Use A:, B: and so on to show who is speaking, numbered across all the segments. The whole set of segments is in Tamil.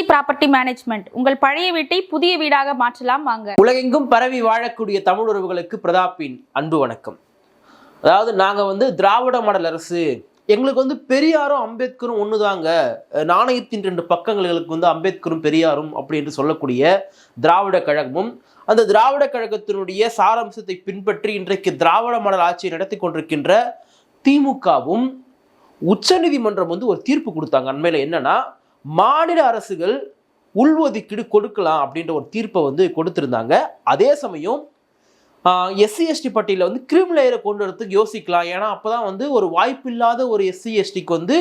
A: ப்ராப்பர்ட்டி மேனேஜ்மெண்ட் உங்கள் பழைய வீட்டை புதிய வீடாக மாற்றலாம் வாங்க.
B: உலகெங்கும் பரவி வாழக்கூடிய தமிழ் உறவுகளுக்கு பிரதாப்பின் அன்பு வணக்கம். அதாவது நாங்கள் திராவிட மாடல் அரசு, எங்களுக்கு பெரியாரும் அம்பேத்கரும் ஒண்ணுதாங்க, நாணயத்தின் ரெண்டு பக்கங்களுக்கு அம்பேத்கரும் பெரியாரும் அப்படி என்று சொல்லக்கூடிய திராவிட கழகமும், அந்த திராவிட கழகத்தினுடைய சாராம்சத்தை பின்பற்றி இன்றைக்கு திராவிட மாடல் ஆட்சியை நடத்தி கொண்டிருக்கின்ற திமுகவும் உச்சநீதிமன்றம் ஒரு தீர்ப்பு கொடுத்தாங்க. அண்மையில என்னன்னா, மாநில அரசுகள் உள்ஒதுக்கீடு கொடுக்கலாம் அப்படின்ற ஒரு தீர்ப்பை கொடுத்திருந்தாங்க. அதே சமயம் எஸ்சி எஸ்டி பட்டியலில் கிரீம் லேயரை கொண்டு வரதுக்கு யோசிக்கலாம். ஏன்னா அப்போதான் ஒரு வாய்ப்பு இல்லாத ஒரு எஸ்சி எஸ்டிக்கு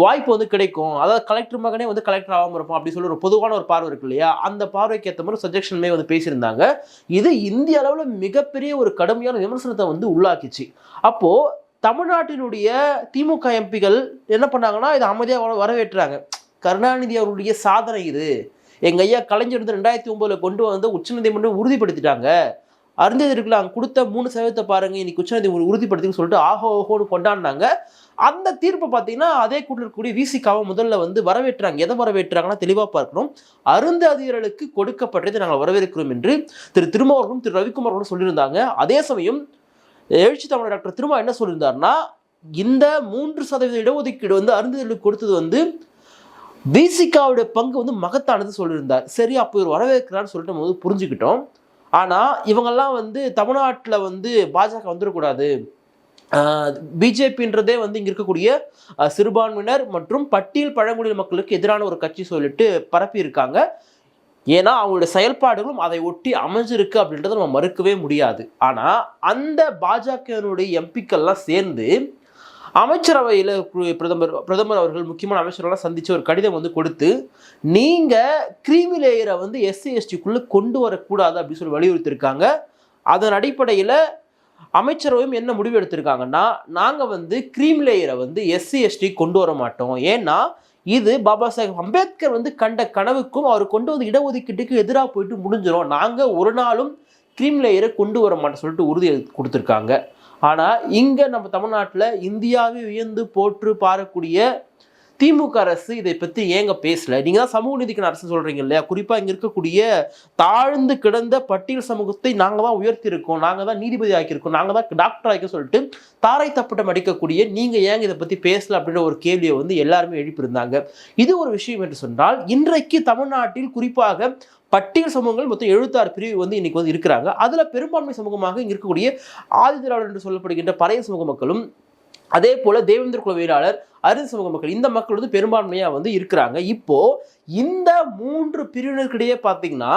B: வாய்ப்பு கிடைக்கும். அதாவது கலெக்டர் மகனே கலெக்டர் ஆகாமல் இருப்போம் அப்படின்னு சொல்லி ஒரு பொதுவான ஒரு பார்வை இருக்கு இல்லையா, அந்த பார்வைக்கு ஏற்ற மாதிரி சஜஷனுமே பேசியிருந்தாங்க. இது இந்திய அளவில் மிகப்பெரிய ஒரு கடுமையான விமர்சனத்தை உள்ளாக்கிச்சு. அப்போ தமிழ்நாட்டினுடைய திமுக எம்பிகள் என்ன பண்ணாங்கன்னா, இதை அமைதியாக வரவேற்றாங்க. கருணாநிதி அவருடைய சாதனை இது, எங்க ஐயா கலைஞர் 2009 கொண்டு உச்சநீதிமன்றம் உறுதிப்படுத்திட்டாங்க. அருந்ததிற்கு அங்கே கொடுத்த 3% பாருங்க, இன்னைக்கு உச்சநீதிமன்றம் உறுதிப்படுத்தின்னு சொல்லிட்டு ஆஹோன்னு கொண்டாடினாங்க. அந்த தீர்ப்பை பார்த்தீங்கன்னா அதே கூட்டில் இருக்கக்கூடிய விசிகாவை முதல்ல வரவேற்றாங்க. எதை வரவேற்றாங்கன்னா தெளிவாக பார்க்கணும். அருந்ததியர்களுக்கு கொடுக்கப்பட்டதை நாங்கள் வரவேற்கிறோம் என்று திரு திருமாவர்களும் திரு ரவிக்குமார்களும் சொல்லியிருந்தாங்க. அதே சமயம் எழுச்சி தமிழர் டாக்டர் திருமா என்ன சொல்லியிருந்தாருன்னா, இந்த 3% இடஒதுக்கீடு அருந்ததியர்களுக்கு கொடுத்தது விசிகாவுடைய பங்கு மகத்தானது சொல்லியிருந்தார். சரி, அப்போ இவர் வரவேற்கிறான்னு சொல்லிட்டு நம்ம புரிஞ்சுக்கிட்டோம். ஆனால் இவங்கெல்லாம் தமிழ்நாட்டில் பாஜக வந்துடக்கூடாது, பிஜேபின்றதே இங்கே இருக்கக்கூடிய சிறுபான்மையினர் மற்றும் பட்டியல் பழங்குடியின மக்களுக்கு எதிரான ஒரு கட்சி சொல்லிட்டு பரப்பி இருக்காங்க. ஏன்னா அவங்களுடைய செயல்பாடுகளும் அதை ஒட்டி அமைஞ்சிருக்கு அப்படின்றத நம்ம மறுக்கவே முடியாது. ஆனால் அந்த பாஜகனுடைய எம்பிக்கள்லாம் சேர்ந்து அமைச்சரவையில் பிரதமர் அவர்கள் முக்கியமான அமைச்சர்கள்லாம் சந்தித்து ஒரு கடிதம் கொடுத்து, நீங்கள் கிரீமி லேயரை எஸ்சி எஸ்டிக்குள்ளே கொண்டு வரக்கூடாது அப்படின்னு சொல்லி வலியுறுத்தியிருக்காங்க. அதன் அடிப்படையில் அமைச்சரவையும் என்ன முடிவு எடுத்திருக்காங்கன்னா, நாங்கள் கிரீம் லேயரை எஸ்சி எஸ்டி கொண்டு வர மாட்டோம். ஏன்னா இது பாபா சாஹேப் அம்பேத்கர் கண்ட கனவுக்கும் அவர் கொண்டு இடஒதுக்கீட்டுக்கு எதிராக போயிட்டு முடிஞ்சிடும், நாங்கள் ஒரு நாளும் கிரீம் லேயரை கொண்டு வர மாட்டோம் சொல்லிட்டு உறுதி கொடுத்துருக்காங்க. ஆனால் இங்கே நம்ம தமிழ்நாட்டில் இந்தியாவை வியந்து போற்று பாரக்கூடிய திமுக அரசு இதை பற்றி ஏங்க பேசலை? நீங்கள் தான் சமூக நீதிக்கான அரசு சொல்கிறீங்க இல்லையா? குறிப்பாக இங்கே இருக்கக்கூடிய தாழ்ந்து கிடந்த பட்டியல் சமூகத்தை நாங்கள் தான் உயர்த்தியிருக்கோம், நாங்கள் தான் நீதிபதி ஆக்கியிருக்கோம், நாங்கள் தான் டாக்டர் ஆக்கியிருக்கோம் சொல்லிட்டு தாரை தப்பட்டம் அடிக்கக்கூடிய நீங்கள் ஏங்க இதை பற்றி பேசலை அப்படின்ற ஒரு கேள்வியை எல்லாருமே எழுப்பியிருந்தாங்க. இது ஒரு விஷயம் என்று சொன்னால், இன்றைக்கு தமிழ்நாட்டில் குறிப்பாக பட்டியல் சமூகங்கள் மொத்தம் 76 பிரிவு இன்னைக்கு இருக்கிறாங்க. அதில் பெரும்பான்மை சமூகமாக இங்கே இருக்கக்கூடிய ஆதி திராவிடர் என்று சொல்லப்படுகின்ற பழைய சமூக மக்களும், அதே போல தேவேந்திர குல வேளாளர், அரிசி சமூக மக்கள், இந்த மக்கள் பெரும்பான்மையாக இருக்கிறாங்க. இப்போ இந்த 3 பிரிவினருக்கிடையே பார்த்தீங்கன்னா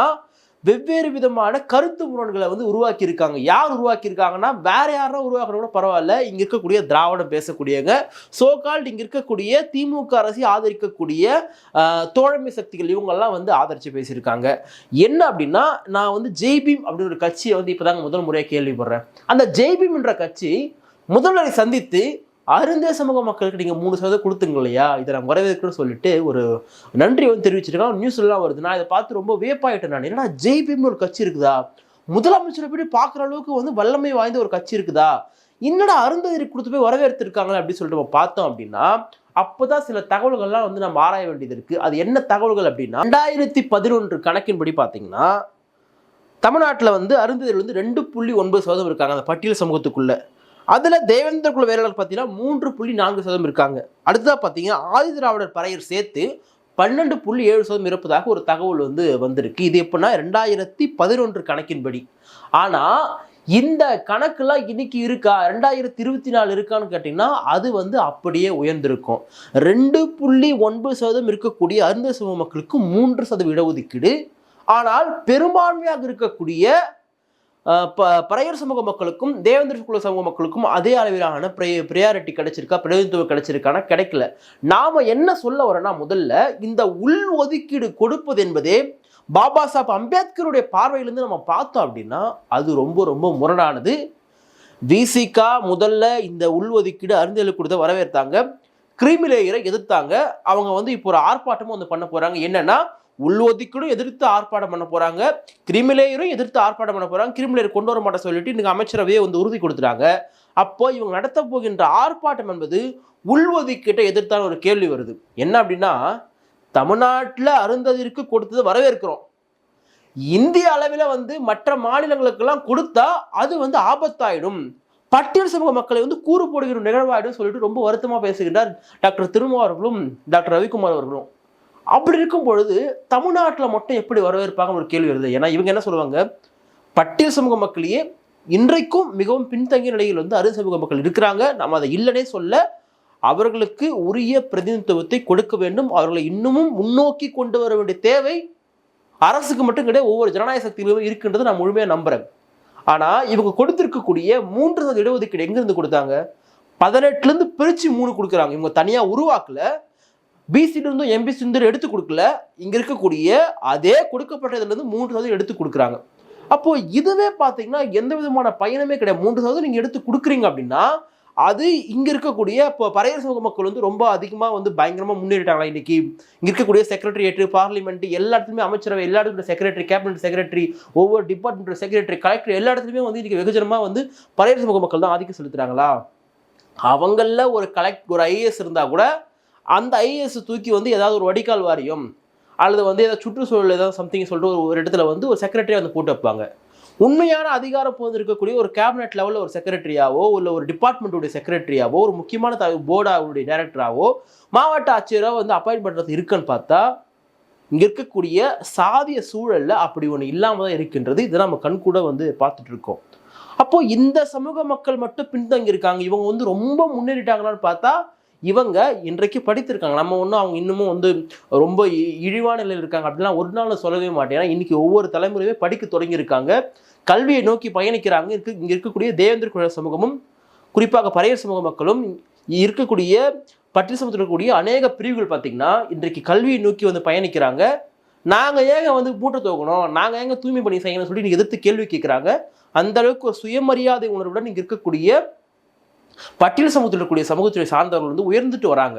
B: வெவ்வேறு விதமான கருத்து முரண்களை உருவாக்கி இருக்காங்க. யார் உருவாக்கி இருக்காங்கன்னா, வேற யாரும் உருவாக்குறது கூட பரவாயில்ல, இங்க இருக்கக்கூடிய திராவிடம் பேசக்கூடியவங்க, சோகால்ட் இங்க இருக்கக்கூடிய திமுக அரசை ஆதரிக்கக்கூடிய தோழமை சக்திகள், இவங்கெல்லாம் ஆதரிச்சு பேசியிருக்காங்க. என்ன அப்படின்னா, நான் ஜெய்பீம் அப்படின்னு ஒரு கட்சியை இப்பதாங்க முதல் முறையாக கேள்விப்படுறேன். அந்த ஜெய்பீம் என்ற கட்சி முதல்வரை சந்தித்து அருந்தே சமூக மக்களுக்கு நீங்கள் 3% கொடுத்துங்க இல்லையா, இதை நான் வரவேற்கணும்னு சொல்லிட்டு ஒரு நன்றி தெரிவிச்சிருக்காங்க. நியூஸ்லாம் வருது. நான் இதை பார்த்து ரொம்ப வியப்பாயிட்டேன். நான் என்னன்னா, ஜெய்பீம்னு ஒரு கட்சி இருக்குதா, முதலமைச்சரை போய் பார்க்குற அளவுக்கு வல்லமை வாய்ந்த ஒரு கட்சி இருக்குதா, என்னடா அருந்ததியருக்கு கொடுத்து போய் வரவேற்றிருக்காங்களே அப்படின்னு சொல்லிட்டு நம்ம பார்த்தோம் அப்படின்னா, அப்போதான் சில தகவல்கள்லாம் நம்ம ஆராய வேண்டியது இருக்குது. அது என்ன தகவல்கள் அப்படின்னா, 2011 கணக்கின்படி பார்த்தீங்கன்னா தமிழ்நாட்டில் அருந்ததியர் 2.9% இருக்காங்க அந்த பட்டியல் சமூகத்துக்குள்ள. அதில் தேவேந்திர குல வேளாளர் பார்த்தீங்கன்னா 3.4% இருக்காங்க. அடுத்ததாக பார்த்தீங்கன்னா ஆதி திராவிடர் பறையர் சேர்த்து 12.7% இருப்பதாக ஒரு தகவல் வந்திருக்கு. இது எப்படின்னா 2011 கணக்கின்படி. ஆனால் இந்த கணக்கெல்லாம் இன்னைக்கு இருக்கா, 2024 இருக்கான்னு கேட்டிங்கன்னா அது அப்படியே உயர்ந்திருக்கும். 2.9% இருக்கக்கூடிய அருந்ததியர் சமூக மக்களுக்கு 3% இடஒதுக்கீடு. ஆனால் பெரும்பான்மையாக இருக்கக்கூடிய பறையர் சமூக மக்களுக்கும் தேவேந்திர குல சமூக மக்களுக்கும் அதே அளவிலான ப்ரையாரிட்டி கிடைச்சிருக்கா, பிரதிநிதித்துவம் கிடைச்சிருக்கானா? கிடைக்கல. நாம என்ன சொல்ல வரோம்னா, முதல்ல இந்த உள் ஒதுக்கீடு கொடுப்பது என்பதே பாபா சாஹேப் அம்பேத்கருடைய பார்வையிலிருந்து நம்ம பார்த்தோம் அப்படின்னா அது ரொம்ப ரொம்ப முரணானது. விசிகா முதல்ல இந்த உள் ஒதுக்கீடு அருந்ததியர்களுக்கு கொடுத்த வரவேற்றாங்க, கிரீமி லேயரை எதிர்த்தாங்க. அவங்க இப்போ ஒரு ஆர்ப்பாட்டமும் பண்ண போறாங்க. என்னன்னா, உள்ஒதுக்கீடும் எதிர்த்து ஆர்ப்பாட்டம் பண்ண போறாங்க, கிரீமி லேயரும் எதிர்த்து ஆர்ப்பாட்டம் பண்ண போறாங்க. கிரீமி லேயர் கொண்டு வர மாட்டேன் சொல்லிட்டு இன்னைக்கு அமைச்சரவையே உறுதி கொடுத்துட்டாங்க. அப்போ இவங்க நடத்த போகின்ற ஆர்ப்பாட்டம் என்பது உள்ஒதுக்கீட்டை எதிர்த்தான ஒரு கேள்வி வருது. என்ன அப்படின்னா, தமிழ்நாட்டில் அருந்ததிற்கு கொடுத்தது வரவேற்கிறோம். இந்திய அளவில் வந்து மற்ற மாநிலங்களுக்கெல்லாம் கொடுத்தா அது வந்து ஆபத்தாயிடும், பட்டியல் சமூக மக்களை வந்து கூறு போடுகிற நிகழ்வாயிடும் சொல்லிட்டு ரொம்ப வருத்தமாக பேசுகின்றார் டாக்டர் திருமா அவர்களும் டாக்டர் ரவிக்குமார் அவர்களும். அப்படி இருக்கும் பொழுது தமிழ்நாட்டில் மட்டும் எப்படி வரவேற்பாங்க ஒரு கேள்வி வருது. ஏன்னா இவங்க என்ன சொல்லுவாங்க, பட்டியல் சமூக மக்களையே இன்றைக்கும் மிகவும் பின்தங்கிய நிலையில் வந்து அருந்த சமூக மக்கள் இருக்கிறாங்க, நம்ம அதை இல்லைன்னே சொல்ல, அவர்களுக்கு உரிய பிரதிநிதித்துவத்தை கொடுக்க வேண்டும், அவர்களை இன்னமும் முன்னோக்கி கொண்டு வர வேண்டிய தேவை அரசுக்கு மட்டும் கிடையாது, ஒவ்வொரு ஜனநாயக சக்தியிலும் இருக்கின்றது நான் முழுமையாக நம்புறேன். ஆனா இவங்க கொடுத்திருக்கக்கூடிய 3% இடஒதுக்கீடு எங்க இருந்து கொடுத்தாங்க? 18ல இருந்து பிரிச்சு 3 கொடுக்குறாங்க. இவங்க தனியா உருவாக்கல, பிசில இருந்தும் எம்பிசி இருந்தும் எடுத்து கொடுக்கல, இங்க இருக்கக்கூடிய அதே கொடுக்கப்பட்டதுல இருந்து 3% எடுத்து கொடுக்குறாங்க. அப்போ இதுவே பாத்தீங்கன்னா எந்த விதமான பயனுமே கிடையாது. 3% நீங்க எடுத்து கொடுக்குறீங்க அப்படின்னா அது இங்க இருக்கக்கூடிய இப்போ பறையர் சமூக மக்கள் வந்து ரொம்ப அதிகமா வந்து பயங்கரமா முன்னேறிட்டாங்களா? இன்னைக்கு இங்க இருக்கக்கூடிய செக்ரட்டரியேட், பார்லிமெண்ட், எல்லா இடத்துலயுமே அமைச்சரவை, எல்லா இடத்துல செக்ரட்டரி, கேபினட் செக்ரட்டரி, ஒவ்வொரு டிபார்ட்மெண்ட் செக்ரட்டரி, கலெக்டர், எல்லா இடத்துலயுமே வந்து இன்னைக்கு வெகுஜனமா வந்து பறையர் சமூக மக்கள் தான் ஆதிக்கம் செலுத்துறாங்களா? அவங்கள ஒரு ஒரு ஐஏஎஸ் இருந்தா கூட அந்த ஐஏஎஸ் தூக்கி வந்து ஏதாவது ஒரு வடிகால் வாரியம் அல்லது வந்து ஏதாவது சுற்றுச்சூழல் ஏதாவது சம்திங் சொல்லிட்டு ஒரு இடத்துல வந்து ஒரு செக்ரட்டரியா வந்து போட்டு வைப்பாங்க. உண்மையான அதிகாரம் போது இருக்கக்கூடிய ஒரு கேபினட் லெவலில் ஒரு செக்ரட்டரியாவோ இல்லை ஒரு டிபார்ட்மெண்ட்டுடைய செக்ரட்டரியாவோ ஒரு முக்கியமான போர்டாவுடைய டைரக்டராவோ மாவட்ட ஆட்சியராக வந்து அப்பாயின்ட் பண்ணுறது இருக்குன்னு பார்த்தா இங்கே இருக்கக்கூடிய சாதிய சூழலில் அப்படி ஒன்று இல்லாமல் தான் இருக்கின்றது. இதை நம்ம கண்கூட வந்து பார்த்துட்டு இருக்கோம். அப்போ இந்த சமூக மக்கள் மட்டும் பின்தங்கி இருக்காங்க, இவங்க வந்து ரொம்ப முன்னேறிட்டாங்களான்னு பார்த்தா இவங்க இன்றைக்கு படித்திருக்காங்க. நம்ம ஒன்றும் அவங்க இன்னமும் வந்து ரொம்ப இழிவான நிலையில் இருக்காங்க அப்படிலாம் ஒரு நாள் சொல்லவே மாட்டேன். ஏன்னா இன்னைக்கு ஒவ்வொரு தலைமுறையுமே படிக்க தொடங்கியிருக்காங்க, கல்வியை நோக்கி பயணிக்கிறாங்க. இங்கே இருக்கக்கூடிய தேவேந்திர குல சமூகமும் குறிப்பாக பறையர் சமூக மக்களும் இருக்கக்கூடிய பட்டியல் சமூகத்தில் இருக்கக்கூடிய அநேக பிரிவுகள் பார்த்தீங்கன்னா இன்றைக்கு கல்வியை நோக்கி வந்து பயணிக்கிறாங்க. நாங்கள் ஏங்க வந்து மூட்டை தூக்கணும், நாங்கள் ஏங்க தூய்மை பணி செய்யணும்னு சொல்லி நீங்கள் எதிர்த்து கேள்வி கேட்குறாங்க. அந்த அளவுக்கு ஒரு சுயமரியாதை உணர்வுடன் இங்கே இருக்கக்கூடிய பட்டியல் சமூகத்தில் இருக்கக்கூடிய சமூகத்துறை சார்ந்தவர்கள் வந்து உயர்ந்துட்டு வராங்க.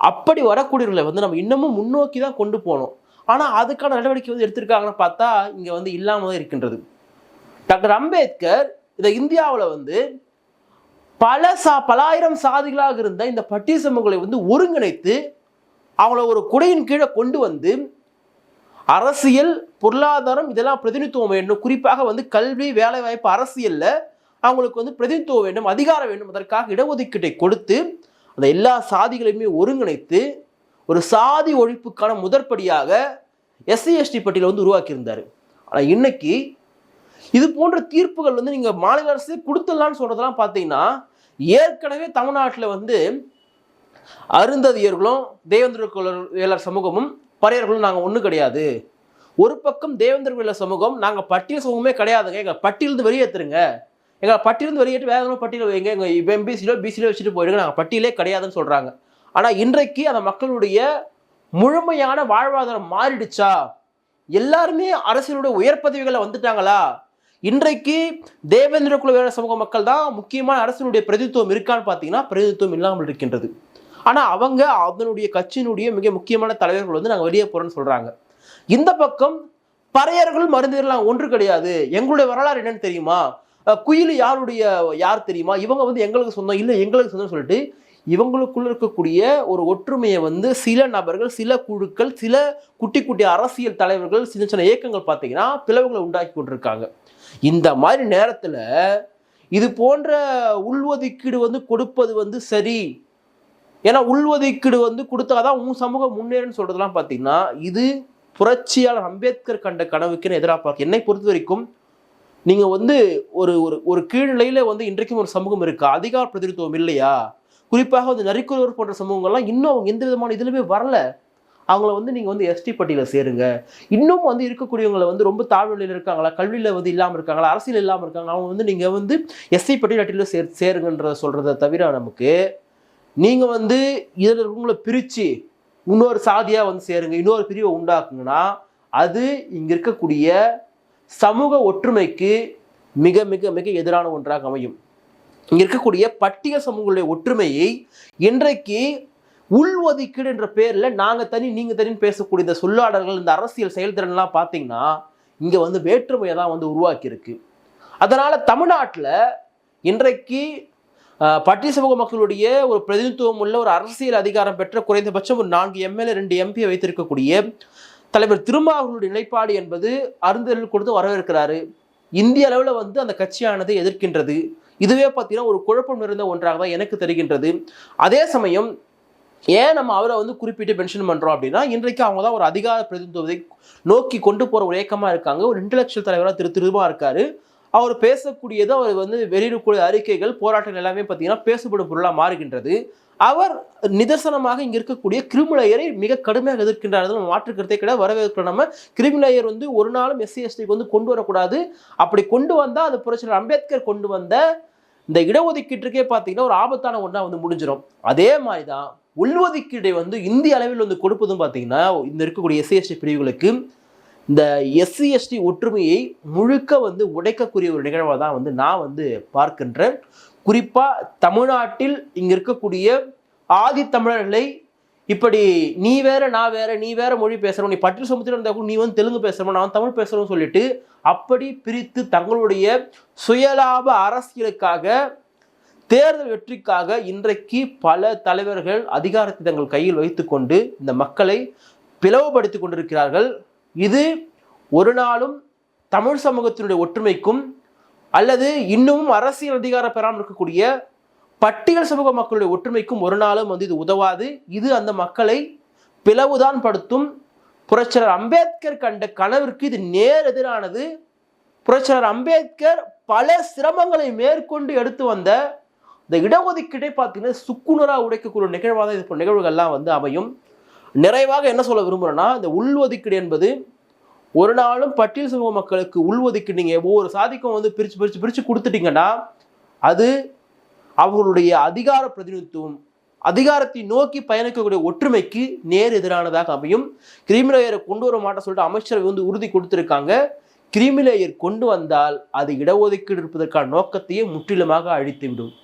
B: அப்படி வரக்கூடியவர்களை வந்து நம்ம இன்னமும் முன்னோக்கி தான் கொண்டு போகணும். ஆனால் அதுக்கான நடவடிக்கை வந்து எடுத்திருக்காங்கன்னு பார்த்தா இங்கே வந்து இல்லாமல் தான் இருக்கின்றது. டாக்டர் அம்பேத்கர் இந்த இந்தியாவில் வந்து பல ஆயிரம் சாதிகளாக இருந்த இந்த பட்டியல் சமூகங்களை வந்து ஒருங்கிணைத்து அவங்கள ஒரு குடையின் கீழே கொண்டு வந்து அரசியல், பொருளாதாரம் இதெல்லாம் பிரதிநிதித்துவம் வேண்டும், குறிப்பாக வந்து கல்வி, வேலைவாய்ப்பு, அரசியல்ல அவங்களுக்கு வந்து பிரதிநிதித்துவம் வேண்டும், அதிகாரம் வேண்டும், அதற்காக இடஒதுக்கீட்டை கொடுத்து அந்த எல்லா சாதிகளையுமே ஒருங்கிணைத்து ஒரு சாதி ஒழிப்புக்கான முதற்படியாக எஸ்சி எஸ்டி பட்டியலை வந்து உருவாக்கியிருந்தார். ஆனால் இன்னைக்கு இது போன்ற தீர்ப்புகள் வந்து நீங்கள் மாநில அரசு கொடுத்துடலான்னு சொல்றதெல்லாம் பார்த்தீங்கன்னா ஏற்கனவே தமிழ்நாட்டில் வந்து அருந்ததியர்களும் தேவேந்திர குல சமூகமும் பறையர்களும் நாங்கள் ஒன்றும் கிடையாது. ஒரு பக்கம் தேவேந்திர குல சமூகம் நாங்கள் பட்டியல் சமூகமே கிடையாதுங்க, எங்கள் பட்டியலிருந்து வெளியேற்றுருங்க, எங்களை பட்டியலிருந்து வெளியேற்று வேறு பட்டியல் வைங்க, எங்கள் எம்பிசிலோ பிசிலோ வச்சுட்டு போயிடுங்க, நாங்கள் பட்டியலே கிடையாதுன்னு சொல்கிறாங்க. ஆனால் இன்றைக்கு அந்த மக்களுடைய முழுமையான வாழ்வாதாரம் மாறிடுச்சா? எல்லாருமே அரசியலுடைய உயர் பதவிகளை வந்துட்டாங்களா? இன்றைக்கு தேவேந்திர குல சமூக மக்கள் தான் முக்கியமான அரசினுடைய பிரதிநிதித்துவம் இருக்கான்னு பார்த்தீங்கன்னா பிரதிநிதித்துவம் இல்லாமல் இருக்கின்றது. ஆனால் அவங்க அதனுடைய கட்சியினுடைய மிக முக்கியமான தலைவர்கள் வந்து நாங்கள் வெளியே போகிறோன்னு சொல்கிறாங்க. இந்த பக்கம் பறையர்கள் மருந்துகள்லாம் ஒன்று கிடையாது, எங்களுடைய வரலாறு என்னன்னு தெரியுமா, குயில் யார் தெரியுமா, இவங்க வந்து எங்களுக்கு சொந்தம் இல்லை, எங்களுக்கு சொந்தம் சொல்லிட்டு இவங்களுக்குள்ள இருக்கக்கூடிய ஒரு ஒற்றுமையை வந்து சில நபர்கள், சில குழுக்கள், சில குட்டி குட்டி அரசியல் தலைவர்கள், சின்ன சின்ன இயக்கங்கள் பார்த்தீங்கன்னா பிளவுகளை உண்டாக்கி கொண்டிருக்காங்க. இந்த மாதிரி நேரத்தில் இது போன்ற உள்ஒதுக்கீடு வந்து கொடுப்பது வந்து சரி, ஏன்னா உள்ஒதுக்கீடு வந்து கொடுத்தாதான் உன் சமூகம் முன்னேறுன்னு சொல்றதெல்லாம் பார்த்தீங்கன்னா இது புரட்சியாளர் அம்பேத்கர் கண்ட கனவுக்குன்னு எதிராக பார்க்க. என்னை பொறுத்த வரைக்கும் நீங்கள் வந்து ஒரு கீழ்நிலையில் வந்து இன்றைக்கும் ஒரு சமூகம் இருக்கா, அதிகார பிரதிநிதித்துவம் இல்லையா? குறிப்பாக வந்து நரிக்குறவர் போன்ற சமூகங்கள்லாம் இன்னும் அவங்க எந்த விதமான இதுலையுமே வரல. அவங்கள வந்து நீங்கள் வந்து எஸ்டி பட்டியலில் சேருங்க. இன்னும் வந்து இருக்கக்கூடியவங்களை வந்து ரொம்ப தாழ்நிலையில் இருக்காங்களா, கல்வியில் வந்து இல்லாமல் இருக்காங்களா, அரசியல் இல்லாமல் இருக்காங்க, அவங்க வந்து நீங்கள் வந்து எஸ்டி பட்டியலில் சேருங்கன்ற சொல்கிறத தவிர நமக்கு நீங்கள் வந்து இதில் இருக்கவங்களை பிரித்து இன்னொரு சாதியாக வந்து சேருங்க, இன்னொரு பிரிவை உண்டாக்குங்கன்னா அது இங்கே இருக்கக்கூடிய சமூக ஒற்றுமைக்கு மிக மிக மிக எதிரான ஒன்றாக அமையும். இங்க இருக்கக்கூடிய பட்டியல் சமூகங்களுடைய ஒற்றுமையை இன்றைக்கு உள்ஒதுக்கீடு என்ற பேர்ல நாங்க தனி நீங்க தனின்னு பேசக்கூடிய இந்த சொல்லாடல்கள், இந்த அரசியல் செயல்திறன்லாம் பார்த்தீங்கன்னா இங்க வந்து வேற்றுமையை தான் வந்து உருவாக்கி இருக்கு. அதனால தமிழ்நாட்டில் இன்றைக்கு பட்டியல் சமூக மக்களுடைய ஒரு பிரதிநிதித்துவம் உள்ள ஒரு அரசியல் அதிகாரம் பெற்ற குறைந்தபட்சம் ஒரு 4 எம்எல்ஏ 2 எம்பியை வைத்திருக்கக்கூடிய தலைவர் திருமாவளவனுடைய நிலைப்பாடு என்பது அருந்தல் கொடுத்து வரவேற்கிறாரு. இந்திய அளவில் வந்து அந்த கட்சியானது எதிர்க்கின்றது. இதுவே பார்த்தீங்கன்னா ஒரு குழப்பம் நிறைந்த ஒன்றாக தான் எனக்கு தெரிகின்றது. அதே சமயம் ஏன் நம்ம அவரை வந்து குறிப்பிட்டு மென்ஷன் பண்றோம் அப்படின்னா, இன்றைக்கு அவங்க தான் ஒரு அதிகார பிரதிநிதித்துவத்தை நோக்கி கொண்டு போற ஒரு இயக்கமா இருக்காங்க. ஒரு இன்டெலெக்சுவல் தலைவராக திருமா இருக்காரு. அவர் பேசக்கூடியது, அவர் வந்து வெளியிடக்கூடிய அறிக்கைகள், போராட்டங்கள் எல்லாமே பார்த்தீங்கன்னா பேசப்படும் பொருளாக மாறுகின்றது. அவர் நிதர்சனமாக இங்க இருக்கக்கூடிய கிரிமிலேயரை மிக கடுமையாக எதிர்க்கின்றார். நம்ம மாற்றுக்கிறதே கிடையாது, வரவேற்கிறோம். நம்ம கிரிமிலேயர் வந்து ஒரு நாளும் SC/STக்கு வந்து கொண்டு வரக்கூடாது. அப்படி கொண்டு வந்தா அது புரட்சியாளர் அம்பேத்கர் கொண்டு வந்த இந்த இடஒதுக்கீட்டுக்கே பார்த்தீங்கன்னா ஒரு ஆபத்தான ஒன்றா வந்து முடிஞ்சிடும். அதே மாதிரி தான் உள்ஒதுக்கீடை வந்து இந்திய அளவில் வந்து கொடுப்பதும் பார்த்தீங்கன்னா இந்த இருக்கக்கூடிய SC/ST பிரிவுகளுக்கு இந்த SC/ST ஒற்றுமையை முழுக்க வந்து உடைக்கக்கூடிய ஒரு நிகழ்வாக தான் வந்து நான் வந்து பார்க்கின்றேன். குறிப்பாக தமிழ்நாட்டில் இங்கே இருக்கக்கூடிய ஆதி தமிழர்களை இப்படி நீ வேற நான் வேற, நீ வேற மொழி பேசுகிறோம், நீ பட்டியல் சமூகத்தில் இருந்தால் கூட நீ வந்து தெலுங்கு பேசுகிறோம், நான் தமிழ் பேசுகிறோம்னு சொல்லிட்டு அப்படி பிரித்து தங்களுடைய சுயலாப அரசியலுக்காக, தேர்தல் வெற்றிக்காக இன்றைக்கு பல தலைவர்கள் அதிகாரத்தை தங்கள் கையில் வைத்துக்கொண்டு இந்த மக்களை பிளவுபடுத்தி கொண்டிருக்கிறார்கள். இது ஒரு நாளும் தமிழ் சமூகத்தினுடைய ஒற்றுமைக்கும் அல்லது இன்னமும் அரசியல் அதிகாரம் பெறாமல் இருக்கக்கூடிய பட்டியல் சமூக மக்களுடைய ஒற்றுமைக்கும் ஒரு நாளும் வந்து இது உதவாது. இது அந்த மக்களை பிளவுதான் படுத்தும். புரட்சியாளர் அம்பேத்கர் கண்ட கனவிற்கு இது நேர் எதிரானது. புரட்சியாளர் அம்பேத்கர் பல சிரமங்களை மேற்கொண்டு எடுத்து வந்த இந்த இடஒதுக்கீட்டை பார்த்தீங்கன்னா சுக்குநூறாக உடைக்கக்கூடிய நிகழ்வாக தான் இது நிகழ்வுகள்லாம் வந்து அமையும். நிறைவாக என்ன சொல்ல விரும்புகிறேன்னா, இந்த உள்ஒதுக்கீடு என்பது ஒரு நாளும் பட்டியல் சமூக மக்களுக்கு உள்ஒதுக்கீடு நீங்கள் ஒவ்வொரு சாதிக்கும் வந்து பிரித்து கொடுத்துட்டீங்கன்னா அது அவர்களுடைய அதிகார பிரதிநிதித்துவம், அதிகாரத்தை நோக்கி பயணிக்கக்கூடிய ஒற்றுமைக்கு நேர் எதிரானதாக அமையும். கிரிமிலேயரை கொண்டு வர மாட்டேன் சொல்லிட்டு அமைச்சர் வந்து உறுதி கொடுத்துருக்காங்க. கிரிமிலேயர் கொண்டு வந்தால் அது இடஒதுக்கீடு இருப்பதற்கான நோக்கத்தையே முற்றிலுமாக அழித்துவிடும்.